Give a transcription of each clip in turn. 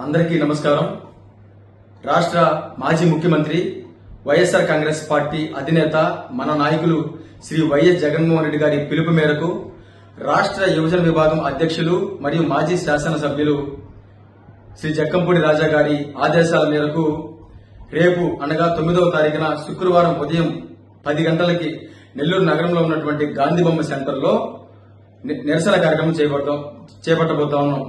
అందరికీ నమస్కారం. రాష్ట్ర మాజీ ముఖ్యమంత్రి వైఎస్ఆర్ కాంగ్రెస్ పార్టీ అధినేత మన నాయకులు శ్రీ వైఎస్ జగన్మోహన్ రెడ్డి గారి పిలుపు మేరకు రాష్ట్ర యువజన విభాగం అధ్యక్షులు మరియు మాజీ శాసనసభ్యులు శ్రీ జక్కంపూడి రాజా గారి ఆదేశాల మేరకు రేపు అనగా 9వ తారీఖున శుక్రవారం ఉదయం 10 గంటలకి నెల్లూరు నగరంలో ఉన్నటువంటి గాంధీ బొమ్మ సెంటర్లో నిరసన కార్యక్రమం చేపట్టబోతా ఉన్నాం.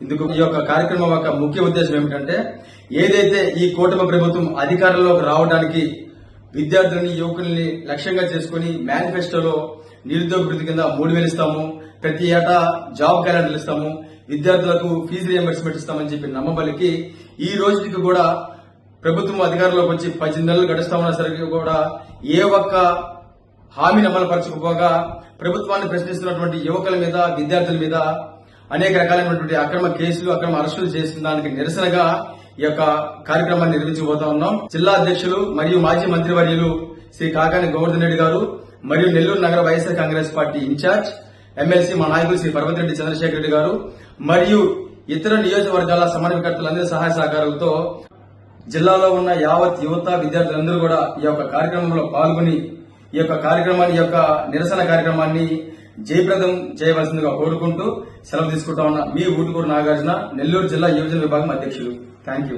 ఇందుకు ఈ యొక్క కార్యక్రమం యొక్క ముఖ్య ఉద్దేశం ఏమిటంటే, ఏదైతే ఈ కూటమి ప్రభుత్వం అధికారంలోకి రావడానికి విద్యార్థులని యువకుల్ని లక్ష్యంగా చేసుకుని మేనిఫెస్టోలో నిరుద్యోగ వృత్తి కింద 3,000 ఇస్తాము, ప్రతి ఏటా జాబ్ క్యాలెండర్లు ఇస్తాము, విద్యార్థులకు ఫీజు రియంబర్స్మెంట్ ఇస్తామని చెప్పి నమ్మబలికి ఈ రోజుకి కూడా ప్రభుత్వం అధికారంలోకి వచ్చి 10 నెలలు గడుస్తామన్న సరికి కూడా ఏ ఒక్క హామీని అమలుపరచకపోగా ప్రభుత్వాన్ని ప్రశ్నిస్తున్నటువంటి యువకుల మీద, విద్యార్థుల మీద అనేక రకాలైనటువంటి అక్రమ కేసులు, అక్రమ అరెస్టులు చేసిన దానికి నిరసనగా ఈ యొక్క కార్యక్రమాన్ని నిర్వహించబోతా ఉన్నాం. జిల్లా అధ్యక్షులు మరియు మాజీ మంత్రివర్యులు శ్రీ కాకాని గోవర్ధన్ రెడ్డి గారు మరియు నెల్లూరు నగర YSR Congress party incharge MLC మా నాయకులు శ్రీ పర్వతిరెడ్డి చంద్రశేఖర్ రెడ్డి గారు మరియు ఇతర నియోజకవర్గాల సమన్వయకర్తలందరి సహాయ సహకారాలతో జిల్లాలో ఉన్న యావత్ యువత, విద్యార్థులందరూ కూడా ఈ యొక్క కార్యక్రమంలో పాల్గొని ఈ యొక్క కార్యక్రమాన్ని, ఈ యొక్క నిరసన కార్యక్రమాన్ని జయప్రదం చేయవలసిందిగా కోరుకుంటూ సెలవు తీసుకుంటా ఉన్నా మీ ఊటుకూరు నాగార్జున, నెల్లూరు జిల్లా యువజన విభాగం అధ్యక్షులు. Thank you.